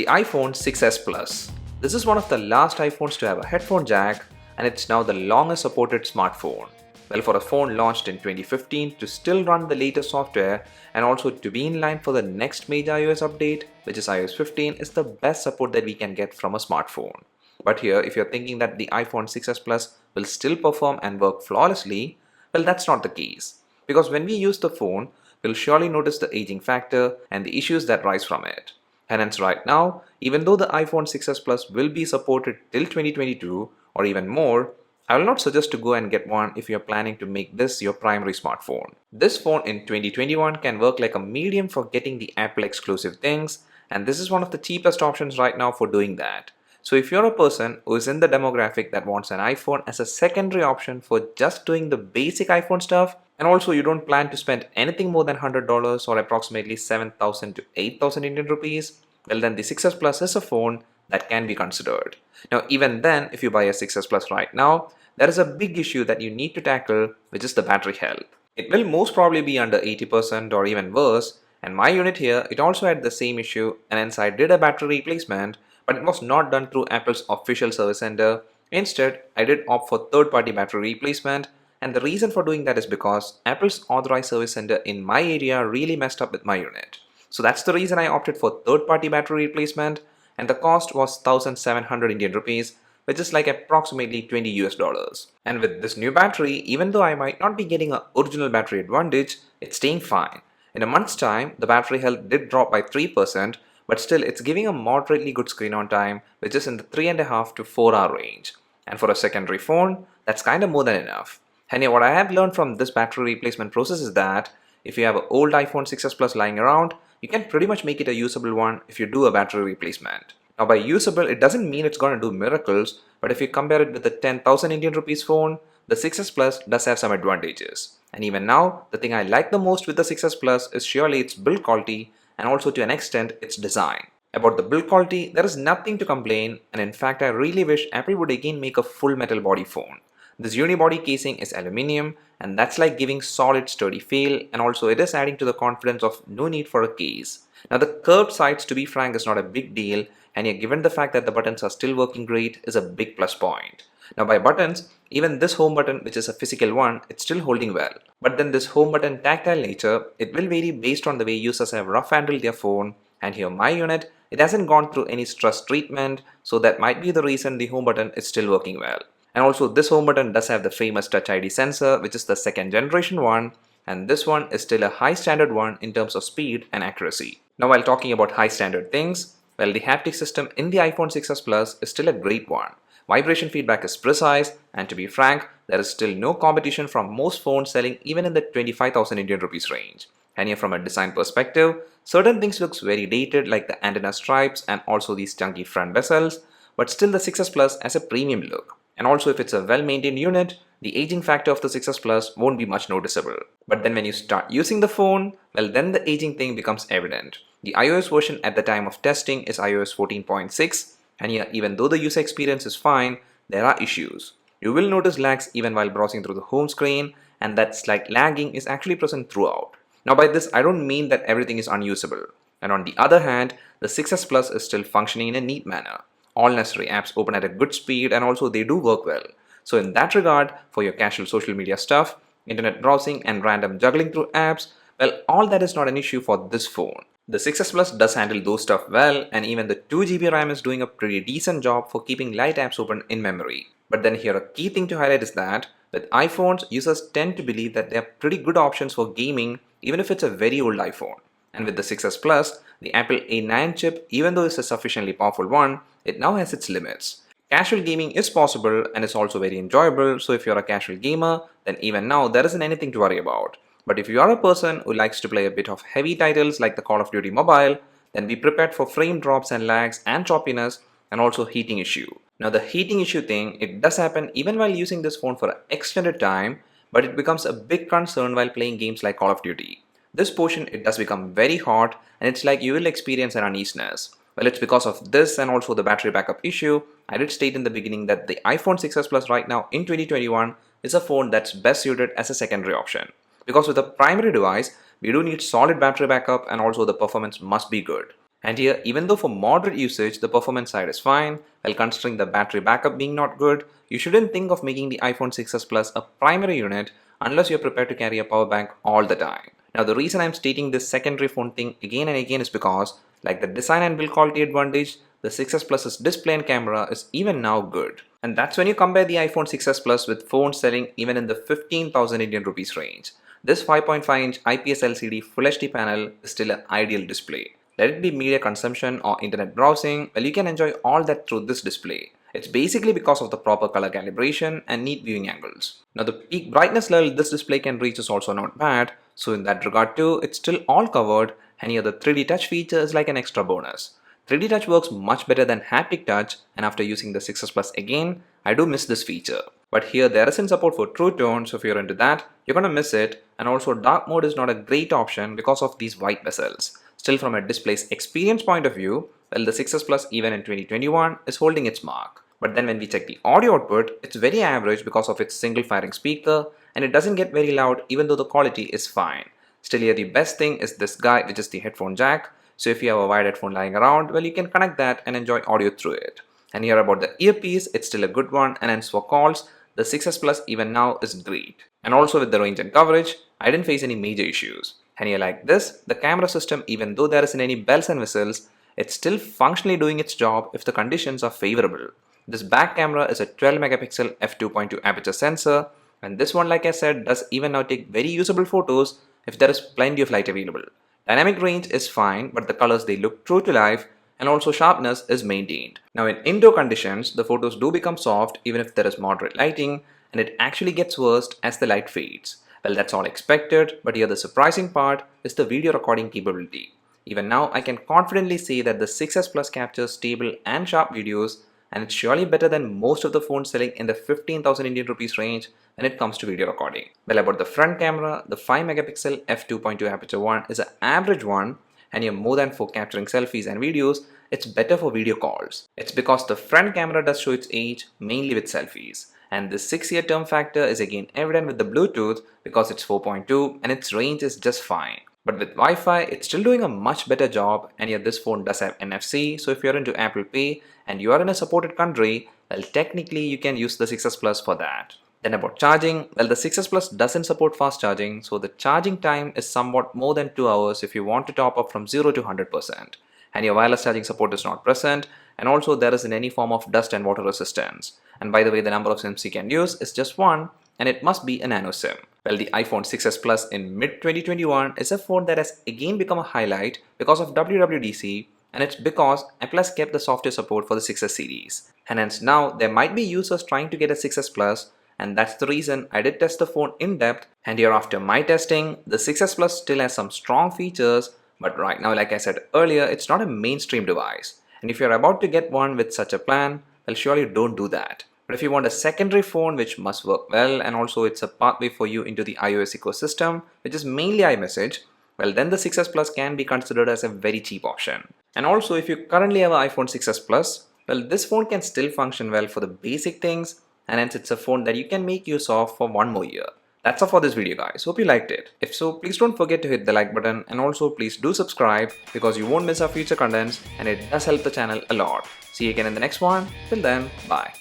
The iPhone 6s Plus. This is one of the last iPhones to have a headphone jack, and it's now the longest supported smartphone. Well, for a phone launched in 2015 to still run the latest software and also to be in line for the next major iOS update, which is iOS 15, is the best support that we can get from a smartphone. But here, if you're thinking that the iPhone 6s Plus will still perform and work flawlessly, well, that's not the case. Because when we use the phone, we'll surely notice the aging factor and the issues that rise from it. And hence right now, even though the iPhone 6s Plus will be supported till 2022 or even more, I will not suggest to go and get one if you are planning to make this your primary smartphone. This phone in 2021 can work like a medium for getting the Apple exclusive things, and this is one of the cheapest options right now for doing that. So if you're a person who is in the demographic that wants an iPhone as a secondary option for just doing the basic iPhone stuff, and also you don't plan to spend anything more than $100 or approximately 7,000 to 8,000 Indian rupees, well then the 6s Plus is a phone that can be considered. Now even then, if you buy a 6s Plus right now, there is a big issue that you need to tackle, which is the battery health. It will most probably be under 80% or even worse, and my unit here, it also had the same issue, and hence I did a battery replacement, but it was not done through Apple's official service center. Instead, I did opt for third-party battery replacement, and the reason for doing that is because Apple's authorized service center in my area really messed up with my unit. So that's the reason I opted for third-party battery replacement, and the cost was 1,700 Indian rupees, which is like approximately 20 US dollars. And with this new battery, even though I might not be getting an original battery advantage, it's staying fine. In a month's time, the battery health did drop by 3%, but still it's giving a moderately good screen on time, which is in the 3.5 to 4 hour range. And for a secondary phone, that's kinda more than enough. And yeah, what I have learned from this battery replacement process is that if you have an old iPhone 6s Plus lying around, you can pretty much make it a usable one if you do a battery replacement. Now by usable, it doesn't mean it's gonna do miracles, but if you compare it with the 10,000 Indian rupees phone, the 6s Plus does have some advantages. And even now, the thing I like the most with the 6s Plus is surely its build quality and also to an extent its design. About the build quality, there is nothing to complain, and in fact I really wish Apple would again make a full metal body phone. This unibody casing is aluminium, and that's like giving solid sturdy feel, and also it is adding to the confidence of no need for a case. Now the curved sides, to be frank, is not a big deal, and yet given the fact that the buttons are still working great is a big plus point. Now by buttons, even this home button, which is a physical one, it's still holding well. But then this home button tactile nature, it will vary based on the way users have rough handled their phone, and here my unit, it hasn't gone through any stress treatment, so that might be the reason the home button is still working well. And also this home button does have the famous Touch ID sensor, which is the second generation one, and this one is still a high standard one in terms of speed and accuracy. Now while talking about high standard things, well, the haptic system in the iPhone 6s Plus is still a great one. Vibration feedback is precise, and to be frank, there is still no competition from most phones selling even in the 25,000 Indian rupees range. And here from a design perspective, certain things looks very dated like the antenna stripes and also these chunky front bezels, but still the 6s Plus has a premium look. And also if it's a well-maintained unit, the aging factor of the 6s Plus won't be much noticeable. But then when you start using the phone, well then the aging thing becomes evident. The iOS version at the time of testing is iOS 14.6, and yeah, even though the user experience is fine, there are issues. You will notice lags even while browsing through the home screen, and that slight lagging is actually present throughout. Now by this, I don't mean that everything is unusable. And on the other hand, the 6s Plus is still functioning in a neat manner. All necessary apps open at a good speed and also they do work well. So in that regard, for your casual social media stuff, internet browsing and random juggling through apps, well, all that is not an issue for this phone. The 6s Plus does handle those stuff well, and even the 2GB RAM is doing a pretty decent job for keeping light apps open in memory. But then here a key thing to highlight is that with iPhones, users tend to believe that they are pretty good options for gaming even if it's a very old iPhone. And with the 6s Plus, the Apple A9 chip, even though it's a sufficiently powerful one, it now has its limits. Casual gaming is possible and it's also very enjoyable, so if you're a casual gamer, then even now there isn't anything to worry about. But if you are a person who likes to play a bit of heavy titles like the Call of Duty Mobile, then be prepared for frame drops and lags and choppiness and also heating issue. Now the heating issue thing, it does happen even while using this phone for an extended time, but it becomes a big concern while playing games like Call of Duty. This portion, it does become very hot and it's like you will experience an uneasiness. Well, it's because of this and also the battery backup issue. I did state in the beginning that the iPhone 6s Plus right now in 2021 is a phone that's best suited as a secondary option. Because with a primary device, we do need solid battery backup and also the performance must be good. And here, even though for moderate usage, the performance side is fine, while considering the battery backup being not good, you shouldn't think of making the iPhone 6s Plus a primary unit unless you're prepared to carry a power bank all the time. Now, the reason I'm stating this secondary phone thing again and again is because, like the design and build quality advantage, the 6s Plus's display and camera is even now good. And that's when you compare the iPhone 6s Plus with phones selling even in the 15,000 Indian rupees range. This 5.5-inch IPS LCD Full HD panel is still an ideal display. Let it be media consumption or internet browsing, well, you can enjoy all that through this display. It's basically because of the proper color calibration and neat viewing angles. Now, the peak brightness level this display can reach is also not bad, so in that regard too, it's still all covered, and here the 3D touch feature is like an extra bonus. 3D touch works much better than haptic touch, and after using the 6s Plus again, I do miss this feature. But here there isn't support for True Tone, so if you're into that, you're gonna miss it, and also dark mode is not a great option because of these white bezels. Still, from a display's experience point of view, well, the 6s Plus even in 2021 is holding its mark. But then when we check the audio output, it's very average because of its single firing speaker, and it doesn't get very loud even though the quality is fine. Still, here the best thing is this guy, which is the headphone jack. So if you have a wired headphone lying around, well, you can connect that and enjoy audio through it. And here about the earpiece, it's still a good one, and hence for calls, the 6s Plus even now is great. And also with the range and coverage, I didn't face any major issues. And here like this, the camera system, even though there isn't any bells and whistles, it's still functionally doing its job if the conditions are favorable. This back camera is a 12 megapixel f2.2 aperture sensor, and this one, like I said, does even now take very usable photos if there is plenty of light available. Dynamic range is fine, but the colors, they look true to life, and also sharpness is maintained. Now in indoor conditions, the photos do become soft even if there is moderate lighting, and it actually gets worse as the light fades. Well, that's all expected, but here the surprising part is the video recording capability. Even now, I can confidently say that the 6s Plus captures stable and sharp videos, and it's surely better than most of the phones selling in the 15,000 Indian rupees range when it comes to video recording. Well, about the front camera, the 5 megapixel f2.2 aperture one is an average one, and you're more than for capturing selfies and videos, it's better for video calls. It's because the front camera does show its age mainly with selfies. And the 6-year term factor is again evident with the Bluetooth because it's 4.2 and its range is just fine. But with Wi-Fi, it's still doing a much better job, and yet this phone does have NFC, so if you're into Apple Pay and you are in a supported country, well, technically you can use the 6s Plus for that. Then about charging, well, the 6s Plus doesn't support fast charging, so the charging time is somewhat more than 2 hours if you want to top up from 0 to 100%. And your wireless charging support is not present, and also there isn't any form of dust and water resistance. And by the way, the number of SIMs you can use is just one, and it must be a nano SIM. Well, the iPhone 6s Plus in mid-2021 is a phone that has again become a highlight because of WWDC, and it's because Apple has kept the software support for the 6s series. And hence now there might be users trying to get a 6s Plus, and that's the reason I did test the phone in depth, and here after my testing, the 6s Plus still has some strong features, but right now, like I said earlier, it's not a mainstream device. And if you're about to get one with such a plan, well, surely don't do that. But if you want a secondary phone which must work well, and also it's a pathway for you into the iOS ecosystem, which is mainly iMessage, well, then the 6s Plus can be considered as a very cheap option. And also, if you currently have an iPhone 6s Plus, well, this phone can still function well for the basic things, and hence it's a phone that you can make use of for 1 more year. That's all for this video, guys. Hope you liked it. If so, please don't forget to hit the like button, and also please do subscribe because you won't miss our future contents, and it does help the channel a lot. See you again in the next one. Till then, bye.